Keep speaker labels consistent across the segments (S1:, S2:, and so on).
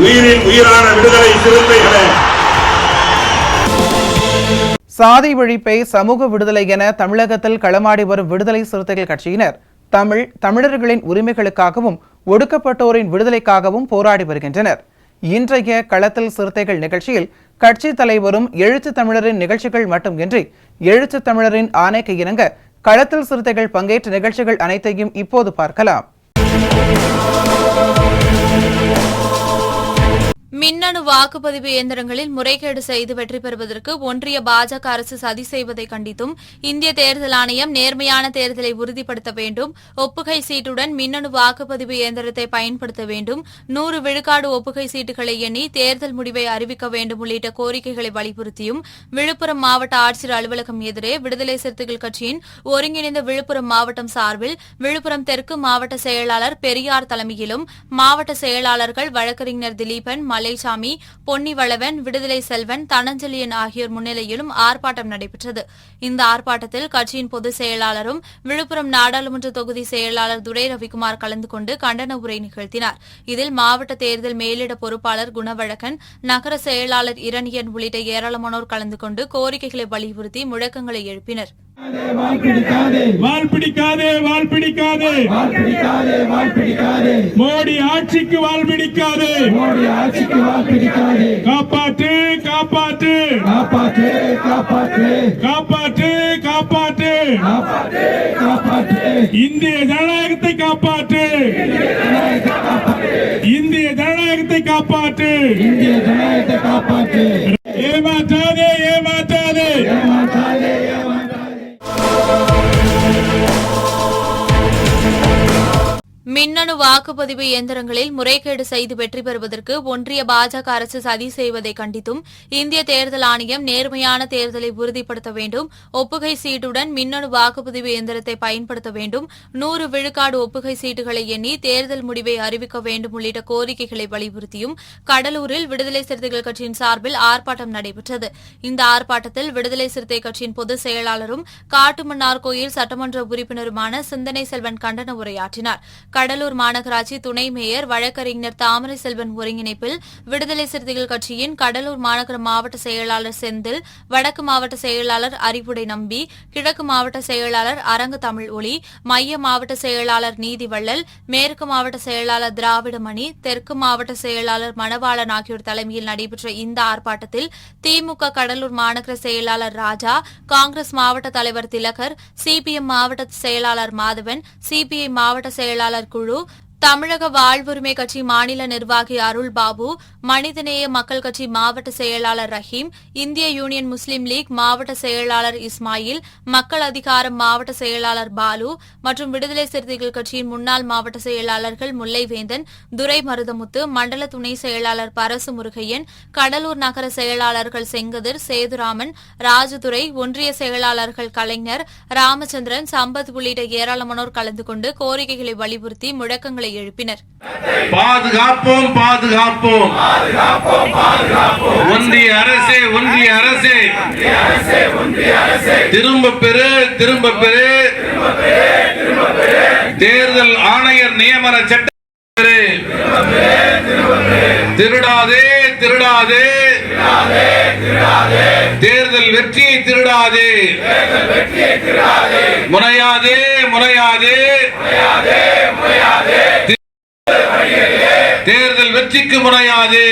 S1: உயிரின் உயிரான விடுதலை சிறுத்தைகளே,
S2: சாதி ஒழிப்பை சமூக விடுதலை என தமிழகத்தில் களமாடி வரும் விடுதலை சிறுத்தைகள் கட்சியினர் தமிழர்களின் உரிமைகளுக்காகவும் ஒடுக்கப்பட்டோரின் விடுதலைக்காகவும் போராடி வருகின்றனர். இன்றைய களத்தில் சிறுத்தைகள் நிகழ்ச்சியில் கட்சி தலைவரும் எழுத்து தமிழரின் நிகழ்ச்சிகள் மட்டுமின்றி எழுத்து தமிழரின் ஆணைக்கு இணங்க களத்தில் சிறுத்தைகள் பங்கேற்ற நிகழ்ச்சிகள் அனைத்தையும் இப்போது பார்க்கலாம்.
S3: மின்னணு வாக்குப்பதிவு இயந்திரங்களில் முறைகேடு செய்து வெற்றி பெறுவதற்கு ஒன்றிய பாஜக அரசு சதி செய்வதை கண்டித்தும் இந்திய தேர்தல் ஆணையம் நேர்மையான தேர்தலை உறுதிப்படுத்த வேண்டும், ஒப்புகை சீட்டுடன் மின்னணு வாக்குப்பதிவு இயந்திரத்தை பயன்படுத்த வேண்டும், 100 விழுக்காடு ஒப்புகை சீட்டுகளை எண்ணி தேர்தல் முடிவை அறிவிக்க வேண்டும் உள்ளிட்ட கோரிக்கைகளை வலியுறுத்தியும் விழுப்புரம் மாவட்ட ஆட்சியர் அலுவலகம் எதிரே விடுதலை சிறுத்தைகள் கட்சியின் ஒருங்கிணைந்த விழுப்புரம் மாவட்டம் சார்பில் விழுப்புரம் தெற்கு மாவட்ட செயலாளர் பெரியார் தலைமையிலும் மாவட்ட செயலாளர்கள் வழக்கறிஞர் திலீபன், மலைசாமி, பொன்னிவளவன், விடுதலை செல்வன், தனஞ்சலியன் ஆகியோர் முன்னிலையிலும் ஆர்ப்பாட்டம் நடைபெற்றது. இந்த ஆர்ப்பாட்டத்தில் கட்சியின் பொதுச் செயலாளரும் விழுப்புரம் நாடாளுமன்ற தொகுதி செயலாளர் துரை ரவிக்குமார் கலந்து கொண்டு கண்டன உரை நிகழ்த்தினார். இதில் மாவட்ட தேர்தல் மேலிட பொறுப்பாளர் குணவழகன், நகர செயலாளர் இரணியன் உள்ளிட்ட ஏராளமானோர் கலந்து கொண்டு கோரிக்கைகளை வலியுறுத்தி முழக்கங்களை எழுப்பினர்.
S4: மோடி ஆட்சிக்கு வால் பிடிக்காதே, காப்பாற்று காப்பாற்று காப்பாற்று காப்பாற்று காப்பாற்று இந்திய ஜனநாயகத்தை காப்பாற்று, இந்திய ஜனநாயகத்தை காப்பாற்று, ஏமாற்றாதே ஏமாற்றாதே.
S3: மின்னணு வாக்குப்பதிவு இயந்திரங்களில் முறைகேடு செய்து வெற்றி பெறுவதற்கு ஒன்றிய பாஜக அரசு சதி செய்வதை கண்டித்தும் இந்திய தேர்தல் ஆணையம் நேர்மையான தேர்தலை உறுதிப்படுத்த வேண்டும், ஒப்புகை சீட்டுடன் மின்னணு வாக்குப்பதிவு இயந்திரத்தை பயன்படுத்த வேண்டும், 100 விழுக்காடு ஒப்புகை சீட்டுகளை எண்ணி தேர்தல் முடிவை அறிவிக்க வேண்டும் உள்ளிட்ட கோரிக்கைகளை வலியுறுத்தியும் கடலூரில் விடுதலை சிறுத்தைகள் கட்சியின் சார்பில் ஆர்ப்பாட்டம் நடைபெற்றது. இந்த ஆர்ப்பாட்டத்தில் விடுதலை சிறுத்தை கட்சியின் பொதுச் செயலாளரும் காட்டுமன்னார் கோயில் சட்டமன்ற உறுப்பினருமான சிந்தனை செல்வன் கண்டன உரையாற்றினார். கடலூர் மாநகராட்சி துணை மேயர் வழக்கறிஞர் தாமரை செல்வன் ஒருங்கிணைப்பில் விடுதலை சிறுத்தைகள் கட்சியின் கடலூர் மாநகர மாவட்ட செயலாளர் செந்தில், வடக்கு மாவட்ட செயலாளர் அறிவுடை நம்பி, கிழக்கு மாவட்ட செயலாளர் அரங்கு தமிழ் ஒளி, மைய மாவட்ட செயலாளர் நீதிவள்ளல், மேற்கு மாவட்ட செயலாளர் திராவிடமணி, தெற்கு மாவட்ட செயலாளர் மணவாளன் ஆகியோர் தலைமையில் நடைபெற்ற இந்த ஆர்ப்பாட்டத்தில் திமுக கடலூர் மாநகர செயலாளர் ராஜா, காங்கிரஸ் மாவட்ட தலைவர் திலகர், சிபிஎம் மாவட்ட செயலாளர் மாதவன், சிபிஐ மாவட்ட செயலாளர் குழு, தமிழக வாழ்வுரிமை கட்சி மாநில நிர்வாகி அருள் பாபு, மனிதநேய மக்கள் கட்சி மாவட்ட செயலாளர் ரஹீம், இந்திய யூனியன் முஸ்லீம் லீக் மாவட்ட செயலாளர் இஸ்மாயில், மக்கள் அதிகாரம் மாவட்ட செயலாளர் பாலு மற்றும் விடுதலை சிறுத்தைகள் கட்சியின் முன்னாள் மாவட்ட செயலாளர்கள் முல்லைவேந்தன், துரை மருதமுத்து, மண்டல துணை செயலாளர் பரசு முருகையன், கடலூர் நகர செயலாளர்கள் செங்கதிர், சேதுராமன், ராஜதுரை, ஒன்றிய செயலாளர்கள் கலைஞர், ராமச்சந்திரன், சம்பத் உள்ளிட்ட ஏராளமானோர் கலந்து கொண்டு கோரிக்கைகளை வலியுறுத்தி முழக்கங்களை எழுப்பினர்.
S1: பாதுகாப்போம் பாதுகாப்போம் ஒன்றிய அரசே ஒன்றிய அரசே திரும்ப பெறு திரும்ப பெறு தேர்தல் ஆணையர் நியமன சட்டம் திருடாதே திருடாதே தேர்தல் வெற்றியை திருடாதே முனையாதே முனையாதே தேர்தல் வெற்றிக்கு முனையாதே.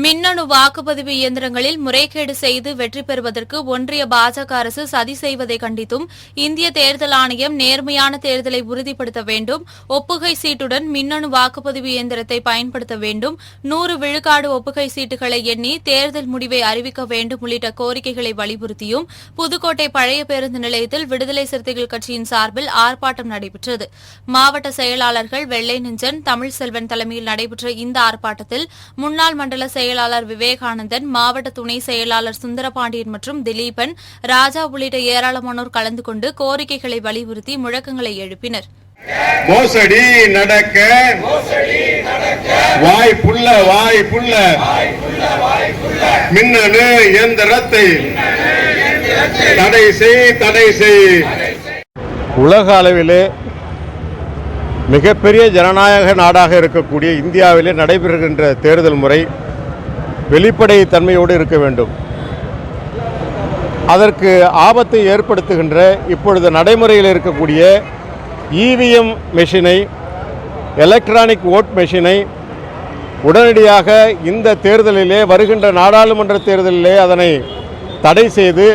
S3: மின்னணு வாக்குப்பதிவு இயந்திரங்களில் முறைகேடு செய்து வெற்றி பெறுவதற்கு ஒன்றிய பாஜக அரசு சதி செய்வதை கண்டித்தும் இந்திய தேர்தல் ஆணையம் நேர்மையான தேர்தலை உறுதிப்படுத்த வேண்டும், ஒப்புகை சீட்டுடன் மின்னணு வாக்குப்பதிவு இயந்திரத்தை பயன்படுத்த வேண்டும், 100 விழுக்காடு ஒப்புகை சீட்டுகளை எண்ணி தேர்தல் முடிவை அறிவிக்க வேண்டும் உள்ளிட்ட கோரிக்கைகளை வலியுறுத்தியும் புதுக்கோட்டை பழைய பேருந்து நிலையத்தில் விடுதலை சிறுத்தைகள் கட்சியின் சார்பில் ஆர்ப்பாட்டம் நடைபெற்றது. மாவட்ட செயலாளர்கள் வெள்ளை நெஞ்சன், தமிழ்செல்வன் தலைமையில் நடைபெற்ற இந்த ஆர்ப்பாட்டத்தில் முன்னாள் மண்டல செயலாளர் விவேகானந்தன், மாவட்ட துணை செயலாளர் சுந்தரபாண்டியன் மற்றும் திலீபன், ராஜா உள்ளிட்ட ஏராளமானோர் கலந்து கொண்டு கோரிக்கைகளை வலியுறுத்தி முழக்கங்களை எழுப்பினர்.
S5: மோசடி நடக்க வாய்ப்புள்ள மின்னணு இயந்திரத்தை தடை செய். உலக அளவிலே மிகப்பெரிய ஜனநாயக நாடாக இருக்கக்கூடிய இந்தியாவிலே நடைபெறுகின்ற தேர்தல் முறை வெளிப்படை தன்மையோடு இருக்க வேண்டும். அதற்கு ஆபத்தை ஏற்படுத்துகின்ற இப்பொழுது நடைமுறையில் இருக்கக்கூடிய இவிஎம் மெஷினை, எலக்ட்ரானிக் ஓட் மெஷினை உடனடியாக இந்த தேர்தலிலே, வருகின்ற நாடாளுமன்ற தேர்தலிலே அதனை தடை செய்து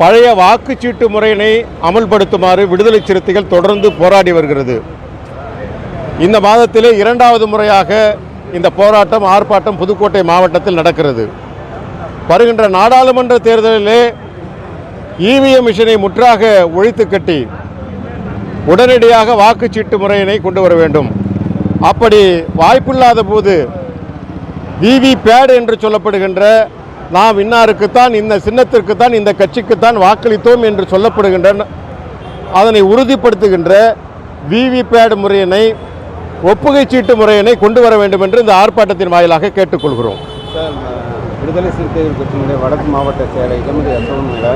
S5: பழைய வாக்குச்சீட்டு முறையினை அமல்படுத்துமாறு விடுதலை சிறுத்தைகள் தொடர்ந்து போராடி வருகிறது. இந்த மாதத்திலே 2வது முறையாக இந்த போராட்டம், ஆர்ப்பாட்டம் புதுக்கோட்டை மாவட்டத்தில் நடக்கிறது. வருகின்ற நாடாளுமன்ற தேர்தலிலே இவிஎம் மிஷினை முற்றாக ஒழித்து கட்டி உடனடியாக வாக்குச்சீட்டு முறையினை கொண்டு வர வேண்டும். அப்படி வாய்ப்பில்லாத போது விவிபேட் என்று சொல்லப்படுகின்ற, நாம் இன்னாருக்குத்தான், இந்த சின்னத்திற்குத்தான், இந்த கட்சிக்குத்தான் வாக்களித்தோம் என்று சொல்லப்படுகின்ற, அதனை உறுதிப்படுத்துகின்ற விவிபேட் முறையினை, ஒப்புகை சீட்டு முறையினை கொண்டு வர வேண்டும் என்று இந்த ஆர்ப்பாட்டத்தின் வாயிலாக கேட்டுக்கொள்கிறோம்.
S6: விடுதலை சிறுத்தைகள் கட்சியினுடைய வடக்கு மாவட்ட செயலர் இளமதி அசோகன் மேலே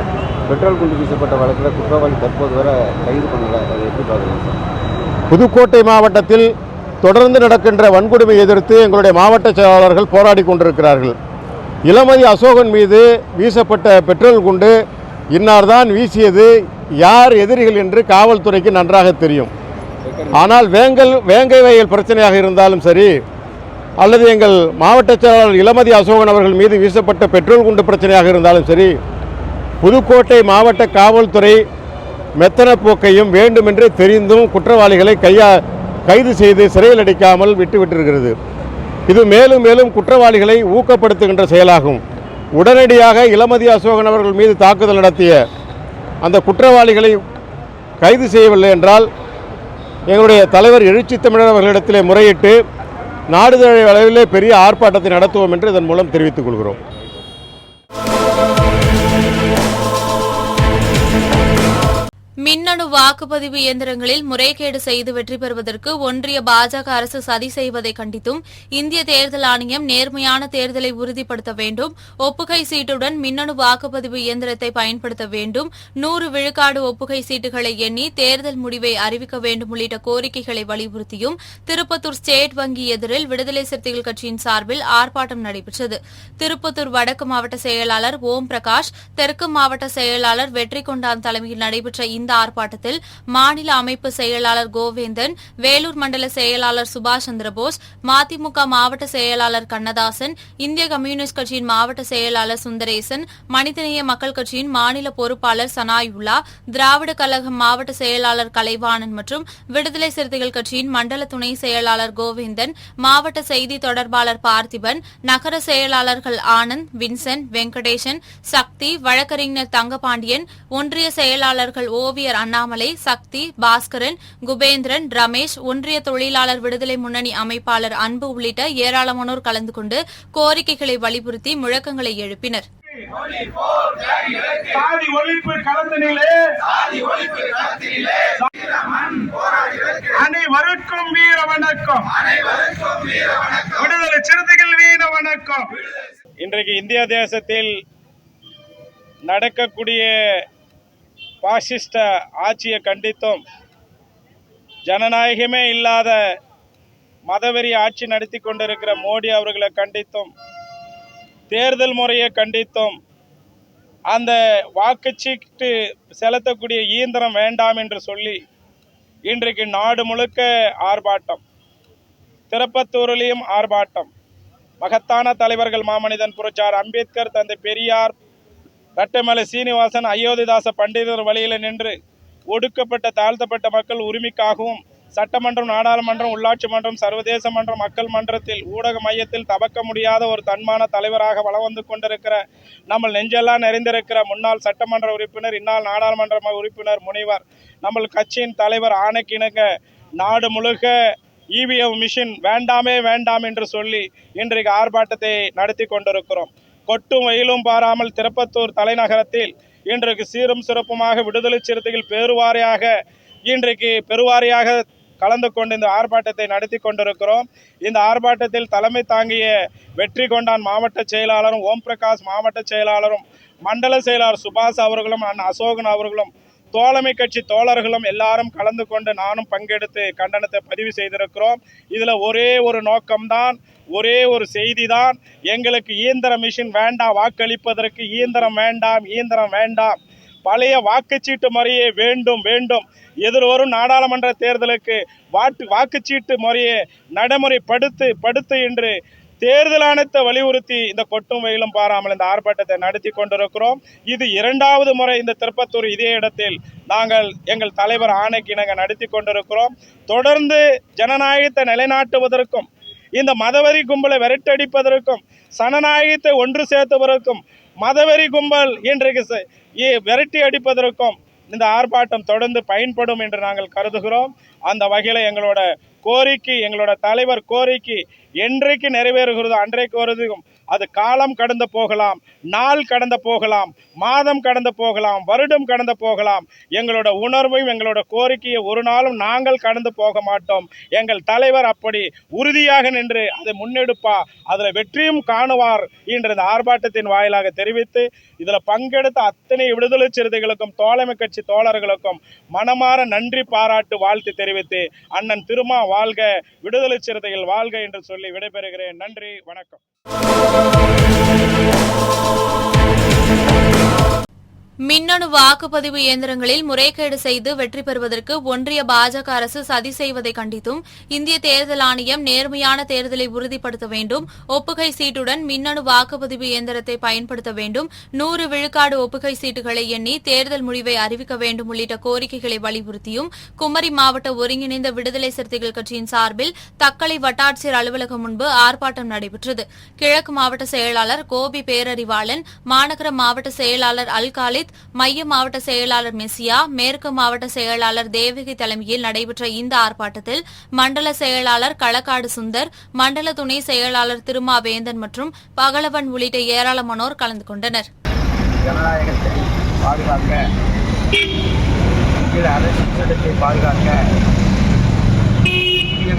S6: பெட்ரோல் குண்டு வீசப்பட்ட வழக்கில் குற்றவாளி தற்போது வரை கைது பண்ணல, அதை எப்படி பார்க்கலாம் சார்?
S5: புதுக்கோட்டை மாவட்டத்தில் தொடர்ந்து நடக்கின்ற வன்கொடுமை எதிர்த்து எங்களுடைய மாவட்ட செயலாளர்கள் போராடி கொண்டிருக்கிறார்கள். இளமதி அசோகன் மீது வீசப்பட்ட பெட்ரோல் குண்டு இன்னார்தான் வீசியது, யார் எதிரிகள் என்று காவல்துறைக்கு நன்றாக தெரியும். ஆனால் வேங்கை வயல் பிரச்சனையாக இருந்தாலும் சரி, அல்லது எங்கள் மாவட்ட செயலாளர் இளமதி அசோகன் அவர்கள் மீது வீசப்பட்ட பெட்ரோல் குண்டு பிரச்சனையாக இருந்தாலும் சரி, புதுக்கோட்டை மாவட்ட காவல்துறை மெத்தன போக்கையும் வேண்டுமென்றே தெரிந்தும் குற்றவாளிகளை கைது செய்து சிறையில் அடைக்காமல் விட்டுவிட்டிருக்கிறது. இது மேலும் மேலும் குற்றவாளிகளை ஊக்கப்படுத்துகின்ற செயலாகும். உடனடியாக இளமதி அசோகன் அவர்கள் மீது தாக்குதல் நடத்திய அந்த குற்றவாளிகளை கைது செய்யவில்லை என்றால் எங்களுடைய தலைவர் எழுச்சி தமிழர் அவர்களிடத்திலே முறையிட்டு நாடு தழுவிய அளவிலே பெரிய ஆர்ப்பாட்டத்தை நடத்துவோம் என்று இதன் மூலம் தெரிவித்துக் கொள்கிறோம்.
S3: மின்னணு வாக்குப்பதிவு இயந்திரங்களில் முறைகேடு செய்து வெற்றி பெறுவதற்கு ஒன்றிய பாஜக அரசு சதி செய்வதை கண்டித்தும் இந்திய தேர்தல் ஆணையம் நேர்மையான தேர்தலை உறுதிப்படுத்த வேண்டும், ஒப்புகை சீட்டுடன் மின்னணு வாக்குப்பதிவு இயந்திரத்தை பயன்படுத்த வேண்டும், 100 விழுக்காடு ஒப்புகை சீட்டுகளை எண்ணி தேர்தல் முடிவை அறிவிக்க வேண்டும் உள்ளிட்ட கோரிக்கைகளை வலியுறுத்தியும் திருப்பத்தூர் ஸ்டேட் வங்கி எதிரில் விடுதலை சிறுத்தைகள் கட்சியின் சார்பில் ஆர்ப்பாட்டம் நடைபெற்றது. திருப்பத்தூர் வடக்கு மாவட்ட செயலாளர் ஓம் பிரகாஷ், தெற்கு மாவட்ட செயலாளர் வெற்றி கொண்டான் தலைமையில் நடைபெற்ற இந்த ஆர்ப்பாட்டத்தில் மாநில அமைப்பு செயலாளர் கோவேந்தன், வேலூர் மண்டல செயலாளர் சுபாஷ் சந்திரபோஸ், மதிமுக மாவட்ட செயலாளர் கண்ணதாசன், இந்திய கம்யூனிஸ்ட் கட்சியின் மாவட்ட செயலாளர் சுந்தரேசன், மனிதநேய மக்கள் கட்சியின் மாநில பொறுப்பாளர் சனாயுல்லா, திராவிட கழகம் மாவட்ட செயலாளர் கலைவாணன் மற்றும் விடுதலை சிறுத்தைகள் கட்சியின் மண்டல துணை செயலாளர் கோவேந்தன், மாவட்ட செய்தி தொடர்பாளர் பார்த்திபன், நகர செயலாளர்கள் ஆனந்த், வின்சென்ட், வெங்கடேசன், சக்தி, வழக்கறிஞர் தங்கபாண்டியன், ஒன்றிய செயலாளர்கள் ஓவியர் அண்ணாமலை, சக்தி, பாஸ்கரன், குபேந்திரன், ரமேஷ், ஒன்றிய தொழிலாளர் விடுதலை முன்னணி அமைப்பாளர் அன்பு உள்ளிட்ட ஏராளமானோர் கலந்து கொண்டு கோரிக்கைகளை வலியுறுத்தி முழக்கங்களை எழுப்பினர்.
S4: சாதி ஒழிப்பு களத்தினிலே அனைவருக்கும் வீர வணக்கம், விடுதலை சிறுத்தைகள் வீர வணக்கம்.
S7: இன்றைக்கு இந்திய தேசத்தில் நடக்கக்கூடிய பாசிஸ்ட ஆட்சியை கண்டித்தும், ஜனநாயகமே இல்லாத மதவெறி ஆட்சி நடத்தி கொண்டிருக்கிற மோடி அவர்களை கண்டித்தும், தேர்தல் முறையை கண்டித்தும், அந்த வாக்குச்சீட்டு செலுத்தக்கூடிய இயந்திரம் வேண்டாம் என்று சொல்லி இன்றைக்கு நாடு முழுக்க ஆர்ப்பாட்டம், திருப்பத்தூரிலையும் ஆர்ப்பாட்டம், மகத்தான தலைவர்கள் மாமனிதன் புரட்சியாளர் அம்பேத்கர், தந்தை பெரியார், ரட்டமலை சீனிவாசன், அயோத்திதாச பண்டிதர் வழியில் நின்று ஒடுக்கப்பட்ட தாழ்த்தப்பட்ட மக்கள் உரிமைக்காகவும் சட்டமன்றம், நாடாளுமன்றம், உள்ளாட்சி மன்றம், சர்வதேச மன்றம், மக்கள் மன்றத்தில், ஊடக மையத்தில் தபக்க முடியாத ஒரு தன்மான தலைவராக வலம் வந்து கொண்டிருக்கிற நம்ம நெஞ்செல்லாம் நிறைந்திருக்கிற முன்னாள் சட்டமன்ற உறுப்பினர், இந்நாள் நாடாளுமன்ற உறுப்பினர் முனைவர், நம்ம கட்சியின் தலைவர் ஆணைக்கிணங்க நாடு முழுக்க இவிஎம் மிஷின் வேண்டாமே வேண்டாம் என்று சொல்லி இன்றைக்கு ஆர்ப்பாட்டத்தை நடத்தி கொண்டிருக்கிறோம். கொட்டும் வெயிலும் பாராமல் திருப்பத்தூர் தலைநகரத்தில் இன்றைக்கு சீரும் சிறப்புமாக விடுதலை சிறுத்தைகள் பெருவாரியாக கலந்து கொண்டு இந்த ஆர்ப்பாட்டத்தை நடத்தி கொண்டிருக்கிறோம். இந்த ஆர்ப்பாட்டத்தில் தலைமை தாங்கிய வெற்றி கொண்டான் மாவட்ட செயலாளரும், ஓம் பிரகாஷ் மாவட்ட செயலாளரும், மண்டல செயலாளர் சுபாஷ் அவர்களும், அண்ணன் அசோகன் அவர்களும், தோழமை கட்சி தோழர்களும் எல்லாரும் கலந்து கொண்டு நானும் பங்கெடுத்து கண்டனத்தை பதிவு செய்திருக்கிறோம். இதில் ஒரே ஒரு நோக்கம்தான், ஒரே ஒரு செய்தி தான், எங்களுக்கு இயந்திர மிஷின் வேண்டாம், வாக்களிப்பதற்கு இயந்திரம் வேண்டாம், பழைய வாக்குச்சீட்டு முறையே வேண்டும். எதிர்வரும் நாடாளுமன்ற தேர்தலுக்கு வாக்குச்சீட்டு முறையை நடைமுறைப்படுத்து என்று தேர்தல் ஆணையத்தை வலியுறுத்தி இந்த கொட்டும் வெயிலும் பாராமல் இந்த ஆர்ப்பாட்டத்தை நடத்தி கொண்டிருக்கிறோம். இது 2வது முறை இந்த திருப்பத்தூர் இதே இடத்தில் நாங்கள் எங்கள் தலைவர் ஆணைக்கிணங்க நடத்தி கொண்டிருக்கிறோம். தொடர்ந்து ஜனநாயகத்தை நிலைநாட்டுவதற்கும், இந்த மதவெறி கும்பலை விரட்டடிப்பதற்கும், சனநாயகத்தை ஒன்று சேர்த்துவதற்கும், மதவெறி கும்பல் இன்றைக்கு விரட்டி அடிப்பதற்கும் இந்த ஆர்ப்பாட்டம் தொடர்ந்து பயன்படும் என்று நாங்கள் கருதுகிறோம். அந்த வகையில் எங்களோட கோரிக்கை, எங்களோட தலைவர் கோரிக்கை என்றைக்கு நிறைவேறுகிறதோ அன்றைக்கு வருதும். அது காலம் கடந்து போகலாம், நாள் கடந்து போகலாம், மாதம் கடந்து போகலாம், வருடம் கடந்து போகலாம். எங்களோட உணர்வையும் எங்களோட கோரிக்கையை ஒரு நாளும் நாங்கள் கடந்து போக மாட்டோம். எங்கள் தலைவர் அப்படி உறுதியாக நின்று அதை முன்னெடுப்பா, அதில் வெற்றியும் காணுவார் என்ற இந்த ஆர்ப்பாட்டத்தின் வாயிலாக தெரிவித்து, இதில் பங்கெடுத்த அத்தனை விடுதலை சிறுத்தைகளுக்கும் தோழமை கட்சி தோழர்களுக்கும் மனமாற நன்றி பாராட்டு வாழ்த்து தெரிவித்து, அண்ணன் திருமா வாழ்க, விடுதலை சிறுத்தைகள் வாழ்க என்று சொல்லி விடைபெறுகிறேன். நன்றி, வணக்கம்.
S3: மின்னணு வாக்குப்பதிவு இயந்திரங்களில் முறைகேடு செய்து வெற்றி பெறுவதற்கு ஒன்றிய பாஜக அரசு சதி செய்வதை கண்டித்தும் இந்திய தேர்தல் ஆணையம் நேர்மையான தேர்தலை உறுதிப்படுத்த வேண்டும், ஒப்புகை சீட்டுடன் மின்னணு வாக்குப்பதிவு இயந்திரத்தை பயன்படுத்த வேண்டும், 100 விழுக்காடு ஒப்புகை சீட்டுகளை எண்ணி தேர்தல் முடிவை அறிவிக்க வேண்டும் உள்ளிட்ட கோரிக்கைகளை வலியுறுத்தியும் குமரி மாவட்ட ஒருங்கிணைந்த விடுதலை சிறுத்தைகள் கட்சியின் சார்பில் தக்கலை வட்டாட்சியர் அலுவலகம் முன்பு ஆர்ப்பாட்டம் நடைபெற்றது. கிழக்கு மாவட்ட செயலாளர் கோபி பேரறிவாளன், மாநகர மாவட்ட செயலாளர் அல்காலித், மைய மாவட்ட செயலாளர் மெசியா, மேற்கு மாவட்ட செயலாளர் தேவகி தலைமையில் நடைபெற்ற இந்த ஆர்ப்பாட்டத்தில் மண்டல செயலாளர் களக்காடு சுந்தர், மண்டல துணை செயலாளர் திருமாவேந்தன் மற்றும் பகலவன் உள்ளிட்ட ஏராளமானோர் கலந்து கொண்டனர்.
S8: ஜனநாயகத்தை பாதுகாக்க, அரசியல் சட்டத்தை பாதுகாக்க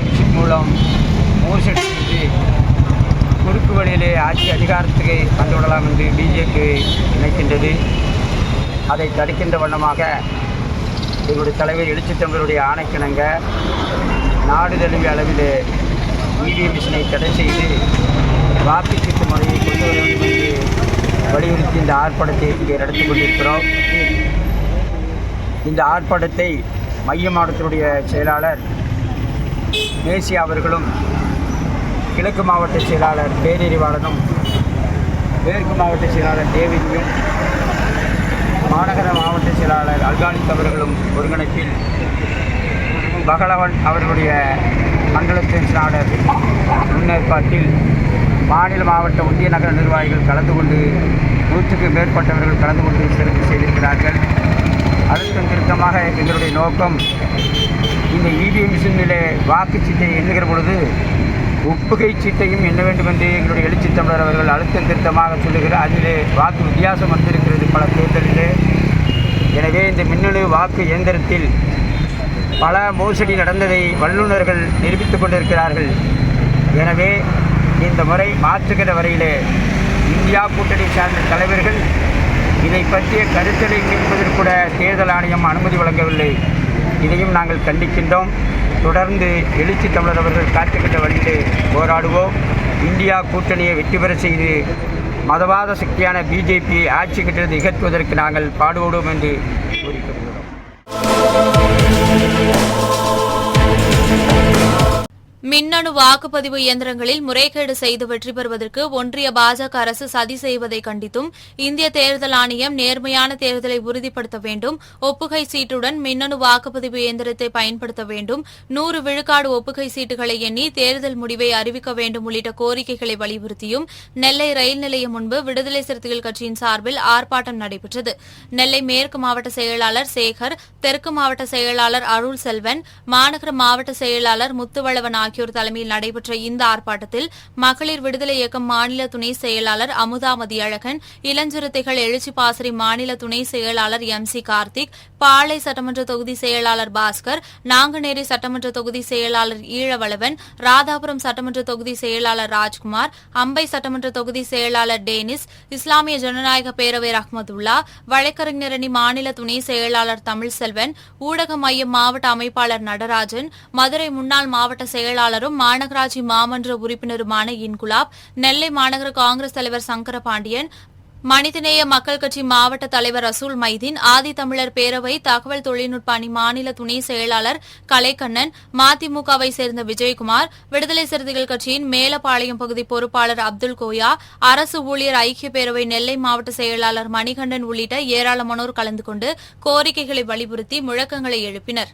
S8: மிஷின் மூலம் மோசடி செய்து குறுக்கு வழியிலே ஆட்சி அதிகாரத்துக்கு வந்துவிடலாம் என்று பிஜேபி நினைக்கின்றது. அதை தடுக்கின்ற வண்ணமாக எங்களுடைய தலைவர் எழுச்சித்தமிழருடைய ஆணைக்கிணங்க நாடு தழுவிய அளவில் இவிஎம் மிஷினை தடை செய்து வாக்குச்சீட்டு முறையை கொண்டு வர வேண்டும் என்று வலியுறுத்தி இந்த ஆர்ப்பாட்டத்தை இங்கே நடத்தி கொண்டிருக்கிறோம். இந்த ஆர்ப்பாட்டத்தை மைய மாவட்டத்தினுடைய செயலாளர் மேசியா அவர்களும், கிழக்கு மாவட்ட செயலாளர் பேரறிவாளனும், மேற்கு மாவட்ட செயலாளர் தேவியும், மாநகர மாவட்ட செயலாளர் அல்காலித் அவர்களும் ஒருங்கிணைப்பில் பகலவன் அவர்களுடைய மண்டலத்தின் செயலாளர் முன்னேற்பாட்டில் மாநில மாவட்ட ஒன்றிய நகர நிர்வாகிகள் கலந்து கொண்டு 100க்கும் மேற்பட்டவர்கள் கலந்து கொண்டு சிறப்பு செய்திருக்கிறார்கள். அழுத்தம் திருத்தமாக எங்களுடைய நோக்கம், இந்த இவிஎம் மிஷினிலே வாக்குச்சீட்டை எண்ணுகிற பொழுது ஒப்புகை சீட்டையும் எண்ண வேண்டும் என்று எங்களுடைய எழுச்சி தமிழர் அவர்கள் அழுத்தம் திருத்தமாக சொல்லுகிறார். அதிலே வாக்கு வித்தியாசம் வந்திருக்கிறது பல தேர்தலிலே. எனவே இந்த மின்னணு வாக்கு இயந்திரத்தில் பல மோசடி நடந்ததை வல்லுநர்கள் நிரூபித்துக் கொண்டிருக்கிறார்கள். எனவே இந்த முறை மாற்றுகிற வரையிலே இந்தியா கூட்டணி சார்ந்த தலைவர்கள் இதை பற்றிய கருத்தலை கேட்பதற்கு கூட தேர்தல் ஆணையம் அனுமதி வழங்கவில்லை. இதையும் நாங்கள் கண்டிக்கின்றோம். தொடர்ந்து எழுச்சி தமிழர் அவர்கள் காட்டுகின்ற வழியிலே போராடுவோம். இந்தியா கூட்டணியை வெற்றி பெற செய்து மதவாத சக்தியான பிஜேபியை ஆட்சி கட்டிடத்தை இகற்றுவதற்கு நாங்கள் பாடுபடுவோம் என்று கூறிக்கொள்கிறோம்.
S3: மின்னணு வாக்குப்பதிவு இயந்திரங்களில் முறைகேடு செய்து வெற்றி பெறுவதற்கு ஒன்றிய பாஜக அரசு சதி செய்வதை கண்டித்தும் இந்திய தேர்தல் ஆணையம் நேர்மையான தேர்தலை உறுதிப்படுத்த வேண்டும், ஒப்புகை சீட்டுடன் மின்னணு வாக்குப்பதிவு இயந்திரத்தை பயன்படுத்த வேண்டும், 100 விழுக்காடு ஒப்புகை சீட்டுகளை எண்ணி தேர்தல் முடிவை அறிவிக்க வேண்டும் உள்ளிட்ட கோரிக்கைகளை வலியுறுத்தியும் நெல்லை ரயில் நிலையம் முன்பு விடுதலை சிறுத்தைகள் கட்சியின் சார்பில் ஆர்ப்பாட்டம் நடைபெற்றது. நெல்லை மேற்கு மாவட்ட செயலாளர் சேகர், தெற்கு மாவட்ட செயலாளர் அருள் செல்வன், மாநகர மாவட்ட செயலாளர் முத்துவளவன் ஆகியோர் தலைமையில் நடைபெற்ற இந்த ஆர்ப்பாட்டத்தில் மகளிர் விடுதலை இயக்கம் மாநில துணை செயலாளர் அமுதாமதி அழகன், இளஞ்சிறுத்தைகள் எழுச்சி பாசறை மாநில துணை செயலாளர் MC கார்த்திக், பாளை சட்டமன்ற தொகுதி செயலாளர் பாஸ்கர், நாங்குநேரி சட்டமன்ற தொகுதி செயலாளர் ஈழவளவன், ராதாபுரம் சட்டமன்ற தொகுதி செயலாளர் ராஜ்குமார், அம்பை சட்டமன்ற தொகுதி செயலாளர் டேனிஸ், இஸ்லாமிய ஜனநாயக பேரவை ரஹ்மத்துல்லா, வழக்கறிஞரணி மாநில துணை செயலாளர் தமிழ்செல்வன், ஊடக மையம் மாவட்ட அமைப்பாளர் நடராஜன், மதுரை முன்னாள் மாவட்ட செயலாளரும் மாநகராட்சி மாமன்ற உறுப்பினருமான இன்குலாப், நெல்லை மாநகர காங்கிரஸ் தலைவர் சங்கரபாண்டியன், மனிதநேய மக்கள் கட்சி மாவட்ட தலைவர் ரசூல் மைதீன், ஆதித்தமிழர் பேரவை தகவல் தொழில்நுட்ப அணி மாநில துணை செயலாளர் கலைக்கண்ணன், மதிமுகவை சேர்ந்த விஜயகுமார், விடுதலை சிறுத்தைகள் கட்சியின் மேலப்பாளையம் பகுதி பொறுப்பாளர் அப்துல் கோயா, அரசு ஊழியர் ஐக்கிய பேரவை நெல்லை மாவட்ட செயலாளர் மணிகண்டன் உள்ளிட்ட ஏராளமானோர் கலந்து கொண்டு கோரிக்கைகளை வலியுறுத்தி முழக்கங்களை எழுப்பினர்.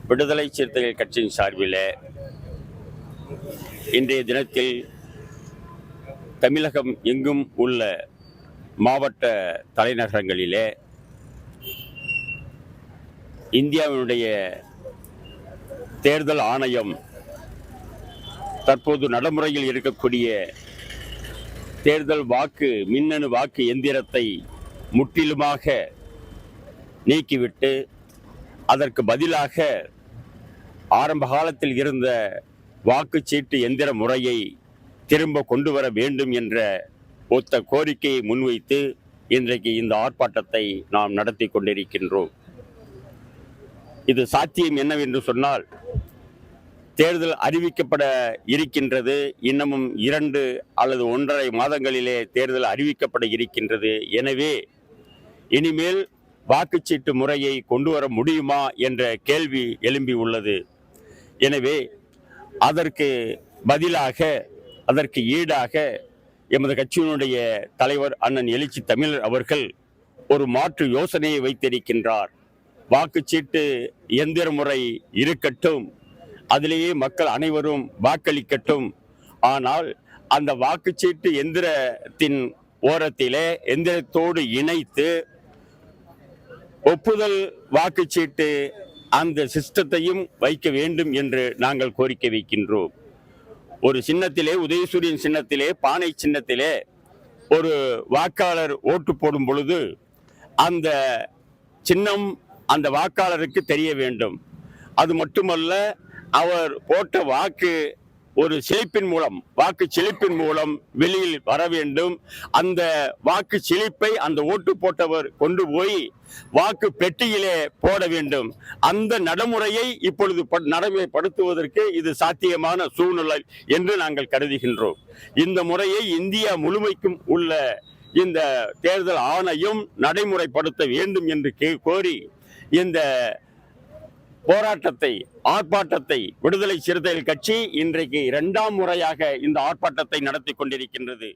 S9: விடுதலை சிறுத்தைகள் கட்சியின் சார்பில் இன்றைய தினத்தில் தமிழகம் எங்கும் உள்ள மாவட்ட தலைநகரங்களிலே இந்தியாவினுடைய தேர்தல் ஆணையம் தற்போது நடைமுறையில் இருக்கக்கூடிய தேர்தல் மின்னணு வாக்கு எந்திரத்தை முற்றிலுமாக நீக்கிவிட்டு அதற்கு பதிலாக ஆரம்ப காலத்தில் இருந்த வாக்குச்சீட்டு எந்திர முறையை திரும்ப கொண்டு வர வேண்டும் என்ற ஒத்த கோரிக்கையை முன்வைத்து இன்றைக்கு இந்த ஆர்ப்பாட்டத்தை நாம் நடத்தி கொண்டிருக்கின்றோம். இது சாத்தியம் என்னவென்று சொன்னால், தேர்தல் அறிவிக்கப்பட இருக்கின்றது. இன்னமும் 2 அல்லது 1.5 மாதங்களிலே தேர்தல் அறிவிக்கப்பட இருக்கின்றது. எனவே இனிமேல் வாக்குச்சீட்டு முறையை கொண்டு வர முடியுமா என்ற கேள்வி எழும்பி உள்ளது. எனவே அதற்கு பதிலாக, அதற்கு ஈடாக எமது கட்சியினுடைய தலைவர் அண்ணன் எழுச்சி தமிழர் அவர்கள் ஒரு மாற்று யோசனையை வைத்திருக்கின்றார். வாக்குச்சீட்டு எந்திர முறை இருக்கட்டும், அதிலேயே மக்கள் அனைவரும் வாக்களிக்கட்டும். ஆனால் அந்த வாக்குச்சீட்டு எந்திரத்தின் ஓரத்திலே எந்திரத்தோடு இணைத்து ஒப்புதல் வாக்குச்சீட்டு அந்த சிஸ்டத்தையும் வைக்க வேண்டும் என்று நாங்கள் கோரிக்கை வைக்கின்றோம். ஒரு சின்னத்திலே, உதயசூரியன் சின்னத்திலே, பானை சின்னத்திலே ஒரு வாக்காளர் ஓட்டு போடும் பொழுது அந்த சின்னம் அந்த வாக்காளருக்கு தெரிய வேண்டும். அது மட்டுமல்ல, அவர் போட்ட வாக்கு ஒரு சிலிப்பின் மூலம், வாக்கு சிலிப்பின் மூலம் வெளியில் வர வேண்டும். அந்த வாக்கு சிலிப்பை அந்த ஓட்டு போட்டவர் கொண்டு போய் வாக்கு பெட்டியிலே போட வேண்டும். அந்த நடைமுறையை இப்பொழுது நடைமுறைப்படுத்துவதற்கு இது சாத்தியமான சூழ்நிலை என்று நாங்கள் கருதுகின்றோம். இந்த முறையை இந்தியா முழுமைக்கும் உள்ள இந்த தேர்தல் ஆணையம் நடைமுறைப்படுத்த வேண்டும் என்று கோரி இந்த போராட்டத்தை, ஆர்ப்பாட்டத்தை விடுதலை சிறுத்தைகள் கட்சி இன்றைக்கு 2ஆம் முறையாக இந்த ஆர்ப்பாட்டத்தை நடத்தி கொண்டிருக்கின்றது.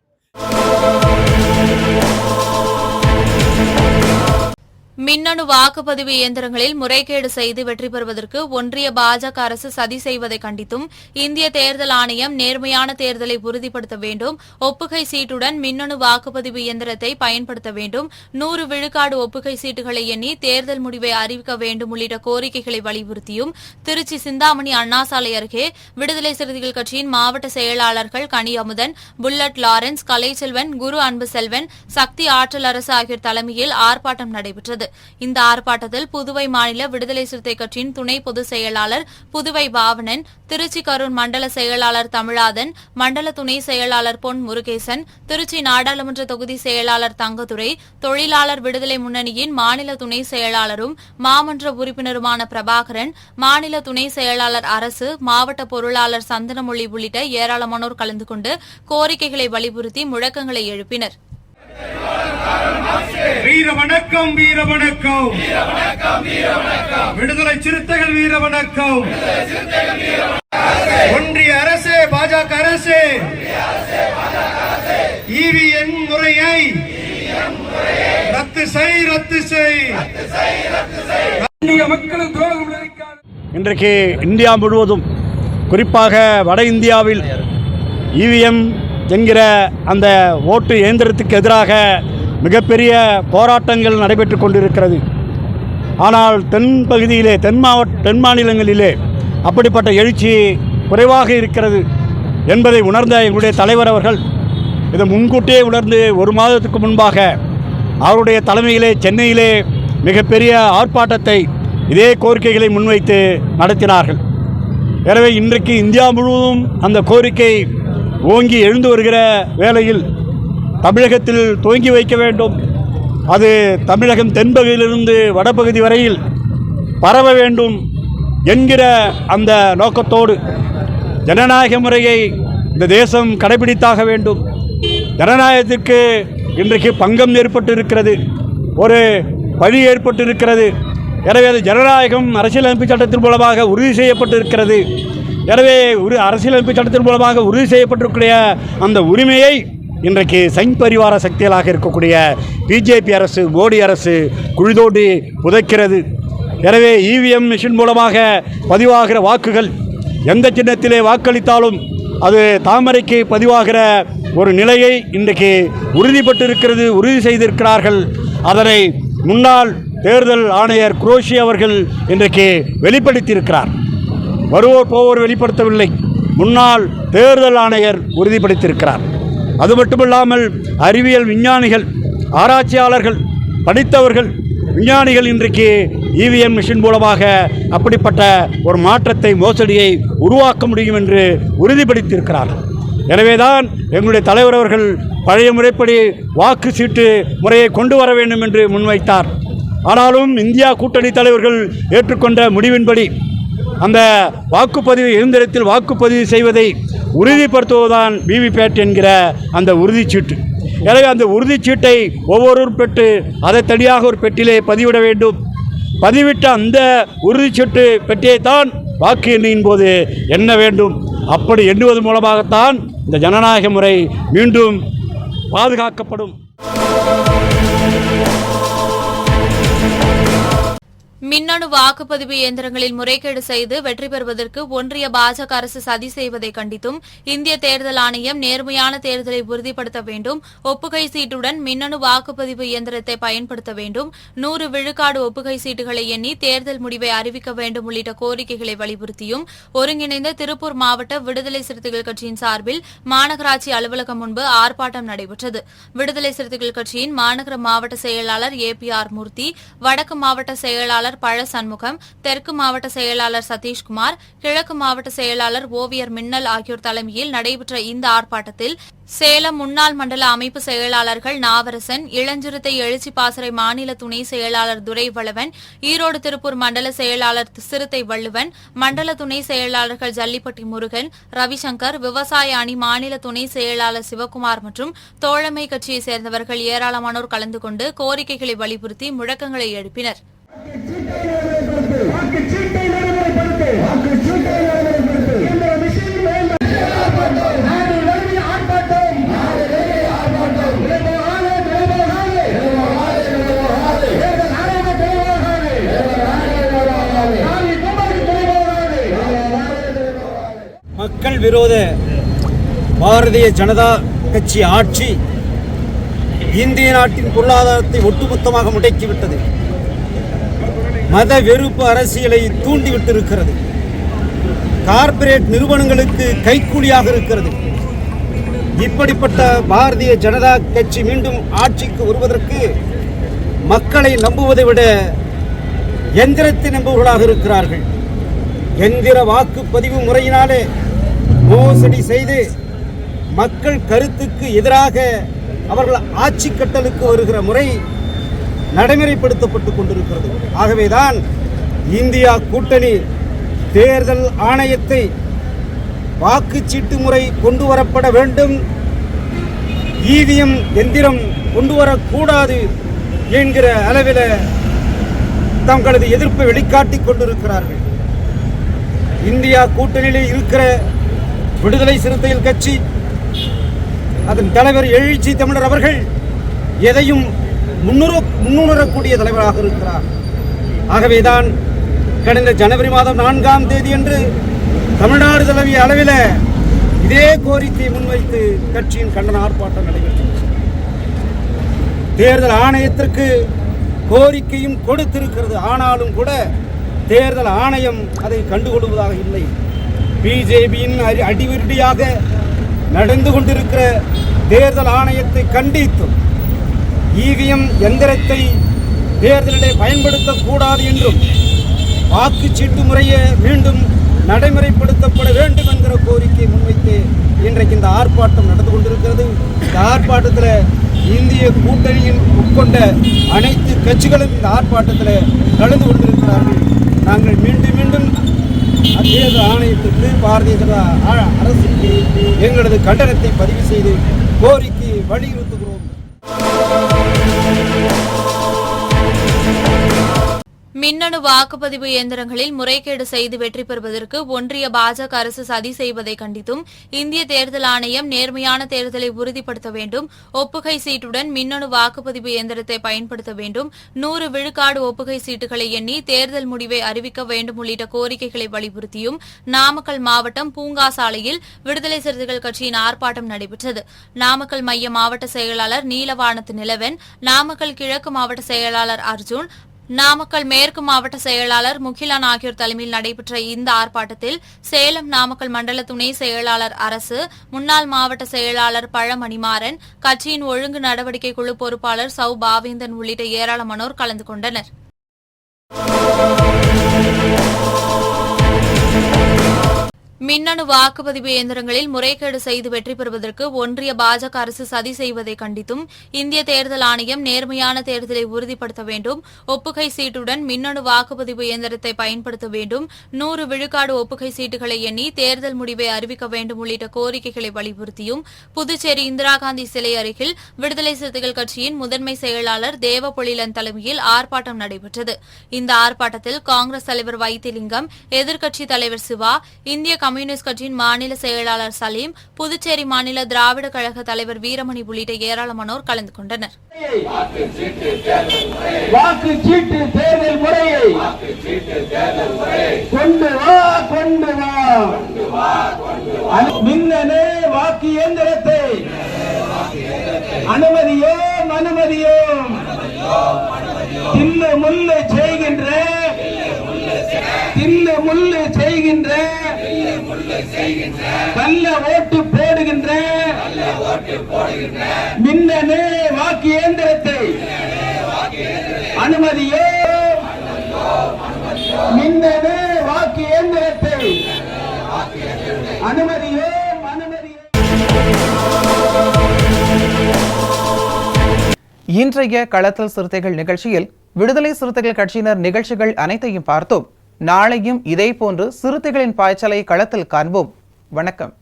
S3: மின்னணு வாக்குப்பதிவு இயந்திரங்களில் முறைகேடு செய்து வெற்றி பெறுவதற்கு ஒன்றிய பாஜக அரசு சதி செய்வதை கண்டித்தும் இந்திய தேர்தல் ஆணையம் நேர்மையான தேர்தலை உறுதிப்படுத்த வேண்டும், ஒப்புகை சீட்டுடன் மின்னணு வாக்குப்பதிவு இயந்திரத்தை பயன்படுத்த வேண்டும், 100 விழுக்காடு ஒப்புகை சீட்டுகளை எண்ணி தேர்தல் முடிவை அறிவிக்க வேண்டும் உள்ளிட்ட கோரிக்கைகளை வலியுறுத்தியும் திருச்சி சிந்தாமணி அண்ணா சாலை அருகே விடுதலை சிறுத்தைகள் கட்சியின் மாவட்ட செயலாளர்கள் கனி அமுதன், புல்லட் லாரன்ஸ், கலைச்செல்வன், குரு அன்பு செல்வன், சக்தி ஆற்றல் அரசு ஆகியோர் தலைமையில் ஆர்ப்பாட்டம் நடைபெற்றது. இந்த ஆர்ப்பாட்டத்தில் புதுவை மாநில விடுதலை சிறுத்தை கட்சியின் துணை பொதுச் செயலாளர் புதுவை பாவனன், திருச்சி கரூர் மண்டல செயலாளர் தமிழாதன், மண்டல துணை செயலாளர் பொன் முருகேசன், திருச்சி நாடாளுமன்ற தொகுதி செயலாளர் தங்கதுரை, தொழிலாளர் விடுதலை முன்னணியின் மாநில துணை செயலாளரும் மாமன்ற உறுப்பினருமான பிரபாகரன், மாநில துணை செயலாளர் அரசு, மாவட்ட பொருளாளர் சந்தனமொழி உள்ளிட்ட ஏராளமானோர் கலந்து கொண்டு கோரிக்கைகளை வலியுறுத்தி முழக்கங்களை எழுப்பினர்.
S4: வீர வணக்கம், வீர வணக்கம், விடுதலை சிறுத்தைகள் வீர வணக்கம். ஒன்றிய அரசு, பாஜக அரசு EVM முறையை ரத்து செய், ரத்து செய். மக்களுக்கு துரோகம் விளைவிக்காத
S10: இன்றைக்கு இந்தியா முழுவதும், குறிப்பாக வட இந்தியாவில் EVM என்கிற அந்த ஓட்டு இயந்திரத்துக்கு எதிராக மிகப்பெரிய போராட்டங்கள் நடைபெற்று கொண்டிருக்கிறது. ஆனால் தென் மாநிலங்களிலே அப்படிப்பட்ட எழுச்சி குறைவாக இருக்கிறது என்பதை உணர்ந்த எங்களுடைய தலைவர் அவர்கள் இதை முன்கூட்டியே உணர்ந்து 1 மாதத்துக்கு முன்பாக அவருடைய தலைமையிலே சென்னையிலே மிகப்பெரிய ஆர்ப்பாட்டத்தை இதே கோரிக்கைகளை முன்வைத்து நடத்தினார்கள். எனவே இன்றைக்கு இந்தியா முழுவதும் அந்த கோரிக்கை ஓங்கி எழுந்து வருகிற வேளையில் தமிழகத்தில் துவங்கி வைக்க வேண்டும். அது தமிழகம் தென்பகுதியிலிருந்து வடபகுதி வரையில் பரவ வேண்டும் என்கிற அந்த நோக்கத்தோடு ஜனநாயக முறையை இந்த தேசம் கடைபிடித்தாக வேண்டும். ஜனநாயகத்திற்கு இன்றைக்கு பங்கம் ஏற்பட்டு இருக்கிறது, ஒரு பழி ஏற்பட்டு இருக்கிறது. எனவே அது ஜனநாயகம் அரசியலமைப்பு சட்டத்தின் மூலமாக உறுதி செய்யப்பட்டு இருக்கிறது. எனவே அரசியலமைப்பு சட்டத்தின் மூலமாக உறுதி செய்யப்பட்டிருக்கிற அந்த உரிமையை இன்றைக்கு சங் பரிவார சக்திகளாக இருக்கக்கூடிய பிஜேபி அரசு, மோடி அரசு குழிதோண்டி புதைக்கிறது. எனவே EVM மிஷின் மூலமாக பதிவாகிற வாக்குகள் எந்த சின்னத்திலே வாக்களித்தாலும் அது தாமரைக்கு பதிவாகிற ஒரு நிலையை இன்றைக்கு உறுதி செய்திருக்கிறார்கள். அதனை முன்னாள் தேர்தல் ஆணையர் குரோஷி அவர்கள் இன்றைக்கு வெளிப்படுத்தியிருக்கிறார். வருவோர் போவோர் வெளிப்படுத்தவில்லை, முன்னாள் தேர்தல் ஆணையர் உறுதிப்படுத்தியிருக்கிறார். அது மட்டுமில்லாமல் அறிவியல் விஞ்ஞானிகள், ஆராய்ச்சியாளர்கள், படித்தவர்கள், விஞ்ஞானிகள் இன்றைக்கு EVM மிஷின் மூலமாக அப்படிப்பட்ட ஒரு மாற்றத்தை, மோசடியை உருவாக்க முடியும் என்று உறுதிப்படுத்தியிருக்கிறார்கள். எனவேதான் எங்களுடைய தலைவர் அவர்கள் பழைய முறைப்படி வாக்கு சீட்டு முறையை கொண்டு வர வேண்டும் என்று முன்வைத்தார். ஆனாலும் இந்தியா கூட்டணி தலைவர்கள் ஏற்றுக்கொண்ட முடிவின்படி அந்த வாக்குப்பதிவு இயந்திரத்தில் வாக்குப்பதிவு செய்வதை உறுதிப்படுத்துவதுதான் விவிபேட் என்கிற அந்த உறுதிச்சீட்டு. எனவே அந்த உறுதிச்சீட்டை ஒவ்வொருவரும் பெற்று அதை தனியாக ஒரு பெட்டியிலே பதிவிட வேண்டும். பதிவிட்ட அந்த உறுதிச்சீட்டு பெட்டியைத்தான் வாக்கு எண்ணியின் போது எண்ண வேண்டும். அப்படி எண்ணுவதன் மூலமாகத்தான் இந்த ஜனநாயக முறை மீண்டும் பாதுகாக்கப்படும்.
S3: மின்னணு வாக்குப்பதிவு இயந்திரங்களில் முறைகேடு செய்து வெற்றி பெறுவதற்கு ஒன்றிய பாஜக அரசு சதி செய்வதை கண்டித்தும் இந்திய தேர்தல் ஆணையம் நேர்மையான தேர்தலை உறுதிப்படுத்த வேண்டும், ஒப்புகை சீட்டுடன் மின்னணு வாக்குப்பதிவு இயந்திரத்தை பயன்படுத்த வேண்டும், 100 விழுக்காடு ஒப்புகை சீட்டுகளை எண்ணி தேர்தல் முடிவை அறிவிக்க வேண்டும் உள்ளிட்ட கோரிக்கைகளை வலியுறுத்தியும் ஒருங்கிணைந்த திருப்பூர் மாவட்ட விடுதலை சிறுத்தைகள் கட்சியின் சார்பில் மாநகராட்சி அலுவலகம் முன்பு ஆர்ப்பாட்டம் நடைபெற்றது. விடுதலை சிறுத்தைகள் கட்சியின் மாநகர மாவட்ட செயலாளர் APR மூர்த்தி, வடக்கு மாவட்ட செயலாளர் பழ சண்முகம், தெற்கு மாவட்ட செயலாளர் சதீஷ்குமார், கிழக்கு மாவட்ட செயலாளர் ஓவியர் மின்னல் ஆகியோர் தலைமையில் நடைபெற்ற இந்த ஆர்ப்பாட்டத்தில் சேலம் முன்னாள் மண்டல அமைப்பு செயலாளர்கள் நாவரசன், இளஞ்சிறுத்தை எழுச்சி பாசறை மாநில துணை செயலாளர் துரைவளவன், ஈரோடு திருப்பூர் மண்டல செயலாளர் சிறுத்தை வள்ளுவன், மண்டல துணை செயலாளர்கள் ஜல்லிப்பட்டி முருகன், ரவிசங்கர், விவசாய அணி மாநில துணை செயலாளர் சிவக்குமார் மற்றும் தோழமை கட்சியைச் சேர்ந்தவர்கள் ஏராளமானோர் கலந்து கொண்டு கோரிக்கைகளை வலியுறுத்தி முழக்கங்களை எழுப்பினர்.
S8: மக்கள் விரோத பாரதிய ஜனதா கட்சி ஆட்சி இந்திய நாட்டின் பொருளாதாரத்தை ஒட்டுமொத்தமாக முடக்கிவிட்டது. மத வெறுப்பு அரசியலை தூண்டிவிட்டிருக்கிறது. கார்ப்பரேட் நிறுவனங்களுக்கு கைக்கூலியாக இருக்கிறது. இப்படிப்பட்ட பாரதிய ஜனதா கட்சி மீண்டும் ஆட்சிக்கு வருவதற்கு மக்களை நம்புவதை விட எந்திரத்தை நம்புவர்களாக இருக்கிறார்கள். எந்திர வாக்குப்பதிவு முறையினாலே மோசடி செய்து மக்கள் கருத்துக்கு எதிராக அவர்கள் ஆட்சி கட்டலுக்கு வருகிற முறை நடைமுறைப்படுத்தப்பட்டு கொண்டிருக்கிறது. ஆகவேதான் இந்தியா கூட்டணி தேர்தல் ஆணையத்தை வாக்குச்சீட்டு முறை கொண்டு வரப்பட வேண்டும், இவிஎம் எந்திரம் கொண்டு வரக்கூடாது என்கிற அளவில் தங்களது எதிர்ப்பை வெளிக்காட்டிக் கொண்டிருக்கிறார்கள். இந்தியா கூட்டணியில் இருக்கிற விடுதலை சிறுத்தைகள் கட்சி, அதன் தலைவர் எழுச்சி தமிழர் அவர்கள் எதையும் முன்னுணரக்கூடிய தலைவராக இருக்கிறார். ஆகவேதான் கடந்த ஜனவரி மாதம் 4ஆம் தேதி அன்று தமிழ்நாடு தழுவிய அளவில் இதே கோரிக்கையை முன்வைத்து கட்சியின் கண்டன ஆர்ப்பாட்டம் நடைபெற்றது. தேர்தல் ஆணையத்திற்கு கோரிக்கையும் கொடுத்திருக்கிறது. ஆனாலும் கூட தேர்தல் ஆணையம் அதை கண்டுகொள்வதாக இல்லை. பிஜேபியின் அடிவருடியாக நடந்து கொண்டிருக்கிற தேர்தல் ஆணையத்தை கண்டித்தும் இவிஎம் எந்திரத்தை தேர்தலிலே பயன்படுத்தக்கூடாது என்றும் வாக்குச்சீட்டு முறையை மீண்டும் நடைமுறைப்படுத்தப்பட வேண்டும் என்கிற கோரிக்கையை முன்வைத்து இன்றைக்கு இந்த ஆர்ப்பாட்டம் நடந்து கொண்டிருக்கிறது. இந்த ஆர்ப்பாட்டத்தில் இந்திய கூட்டணியின் உட்கொண்ட அனைத்து கட்சிகளும் இந்த ஆர்ப்பாட்டத்தில் கலந்து கொண்டிருக்கிறார்கள். நாங்கள் மீண்டும் மீண்டும் தேர்தல் ஆணையத்திற்கு, பாரதிய ஜனதா அரசுக்கு எங்களது கண்டனத்தை பதிவு செய்து கோரிக்கையை வலியுறுத்துகிறோம்.
S3: மின்னணு வாக்குப்பதிவு இயந்திரங்களில் முறைகேடு செய்து வெற்றி பெறுவதற்கு ஒன்றிய பாஜக அரசு சதி செய்வதை கண்டித்தும் இந்திய தேர்தல் ஆணையம் நேர்மையான தேர்தலை உறுதிப்படுத்த வேண்டும், ஒப்புகை சீட்டுடன் மின்னணு வாக்குப்பதிவு இயந்திரத்தை பயன்படுத்த வேண்டும், 100 விழுக்காடு ஒப்புகை சீட்டுகளை எண்ணி தேர்தல் முடிவை அறிவிக்க வேண்டும் உள்ளிட்ட கோரிக்கைகளை வலியுறுத்தியும் நாமக்கல் மாவட்டம் பூங்கா சாலையில் விடுதலை சிறுத்தைகள் கட்சியின் ஆர்ப்பாட்டம் நடைபெற்றது. நாமக்கல் மைய மாவட்ட செயலாளர் நீலவானத்து நிலவன், நாமக்கல் கிழக்கு மாவட்ட செயலாளர் அர்ஜுன், நாமக்கல் மேற்கு மாவட்ட செயலாளர் முகிலான் ஆகியோர் தலைமையில் நடைபெற்ற இந்த ஆர்ப்பாட்டத்தில் சேலம் நாமக்கல் மண்டல துணை செயலாளர் அரசு, முன்னாள் மாவட்ட செயலாளர் பழமணிமாறன், கட்சியின் ஒழுங்கு நடவடிக்கை குழு பொறுப்பாளர் சௌ பாவேந்தன் உள்ளிட்ட ஏராளமானோர் கலந்து கொண்டனர். மின்னணு வாக்குப்பதிவு இயந்திரங்களில் முறைகேடு செய்து வெற்றி பெறுவதற்கு ஒன்றிய பாஜக அரசு சதி செய்வதை கண்டித்தும் இந்திய தேர்தல் ஆணையம் நேர்மையான தேர்தலை உறுதிப்படுத்த வேண்டும், ஒப்புகை சீட்டுடன் மின்னணு வாக்குப்பதிவு இயந்திரத்தை பயன்படுத்த வேண்டும், 100 விழுக்காடு ஒப்புகை சீட்டுகளை எண்ணி தேர்தல் முடிவை அறிவிக்க வேண்டும் உள்ளிட்ட கோரிக்கைகளை வலியுறுத்தியும் புதுச்சேரி இந்திரா காந்தி சிலை அருகில் விடுதலை சிறுத்தைகள் கட்சியின் முதன்மை செயலாளர் தேவபொழிலன் தலைமையில் ஆர்ப்பாட்டம் நடைபெற்றது. இந்த ஆர்ப்பாட்டத்தில் காங்கிரஸ் தலைவர் வைத்திலிங்கம், எதிர்க்கட்சித் தலைவர் சிவா, இந்திய கம்யூனிஸ்ட் கட்சியின் மாநில செயலாளர் சலீம், புதுச்சேரி மாநில திராவிட கழக தலைவர் வீரமணி உள்ளிட்ட ஏராளமானோர் கலந்து கொண்டனர்.
S8: வாக்குச்சீட்டு தேர்தல் முறையை கொண்டு வா, மின்னணு வாக்கு இயந்திரத்தை அனுமதியோம் தில்லு முள்ளு செய்கின்ற கள்ள ஓட்டு போடுகின்ற மின்னணு வாக்கு இயந்திரத்தை அனுமதியோ, மின்னணு வாக்கு இயந்திரத்தை அனுமதியோ.
S2: இன்றைய களத்தல் சிறுத்தைகள் நிகழ்ச்சியில் விடுதலை சிறுத்தைகள் கட்சியினர் நிகழ்ச்சிகள் அனைத்தையும் பார்த்தோம். நாளையும் இதேபோன்று சிறுத்தைகளின் பாய்ச்சலை களத்தில் காண்போம். வணக்கம்.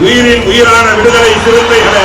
S11: உயிரின் உயிரான விடுதலை சிறுத்தைகளே,